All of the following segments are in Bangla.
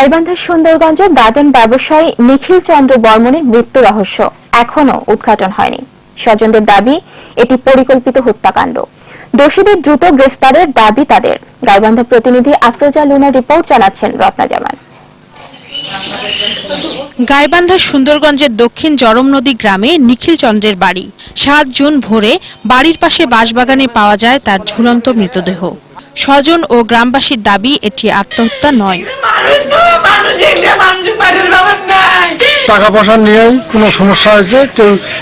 গাইবান্ধার সুন্দরগঞ্জের দাদন ব্যবসায়ী নিখিল চন্দ্র বর্মনের মৃত্যু রহস্য এখনো উদ্ঘাটন হয়নি। স্বজনদের দাবি এটি পরিকল্পিত হত্যাকাণ্ড। দোষীদের দ্রুত গ্রেফতারের দাবি তাদের। গাইবান্ধা প্রতিনিধি আফরোজা লুনার রিপোর্ট জানাচ্ছেন রত্না জামান। গাইবান্ধার সুন্দরগঞ্জের দক্ষিণ জরম নদী গ্রামে নিখিল চন্দ্রের বাড়ি। ৭ জুন ভোরে বাড়ির পাশে বাঁশবাগানে পাওয়া যায় তার ঝুলন্ত মৃতদেহ। স্বজন ও গ্রামবাসীর দাবি এটি আত্মহত্যা নয়। টাকা পয়সা নিয়ে কোনো সমস্যা হয়েছে,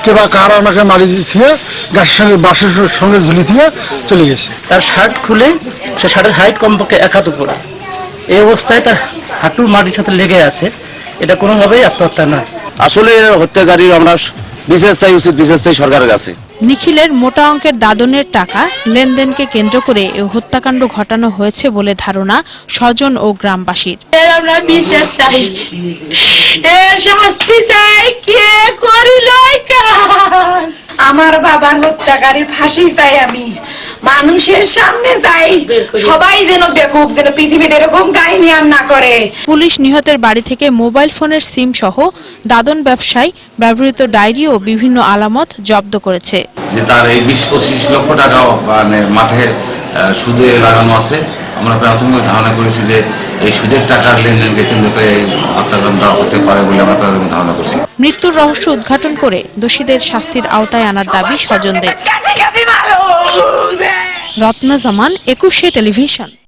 কেউ কার আমাকে মারি দিয়ে গাছের সঙ্গে বাঁশের সঙ্গে ঝুলি দিয়ে চলে গেছে। তার শার্ট খুলে সে শার্টের হাইট কমপক্ষে ১ হাত উপরে, এই অবস্থায় তার হাঁটু মাটির সাথে লেগে আছে। এটা কোনোভাবেই আত্মহত্যা নয়। আসলে হত্যাকারী আমরা বিচার চাই, উচিত বিচার চাই সরকারের কাছে। নিখিলের মোটা অঙ্কের দাদনের টাকা লেনদেনকে কেন্দ্র করে এই হত্যাকাণ্ড ঘটানো হয়েছে বলে ধারণা স্বজন ও গ্রামবাসীর। আমরা বিচার চাই, এর শাস্তি চাই। কে করিল আমার বাবার হত্যাকারীর ফাঁসি চাই। আমি মানুষের সামনে যাই, সবাই যেন দেখুক, যেন পৃথিবীতে এরকম কাহিনী আর না করে। পুলিশ নিহতের বাড়ি থেকে মোবাইল ফোনের সিম সহ দাদন ব্যবসায় ব্যবহৃত ডায়েরি ও বিভিন্ন আলামত জব্দ করেছে। যে তার এই ২০-২৫ লক্ষ টাকা মানে মাঠে সুদে লাগানো আছে। আমরা প্রাথমিক ধারণা করেছি যে এই সুদের টাকার লেনদেনকে কেন্দ্র করে হত্যাকাণ্ড হতে পারে বলে আমরা প্রাথমিক ধারণা করছি। মৃত্যুর রহস্য উদ্ঘাটন করে দোষীদের শাস্তির আওতায় আনার দাবি স্বজনদের। রত্না জামান, ২১শে টেলিভিশন।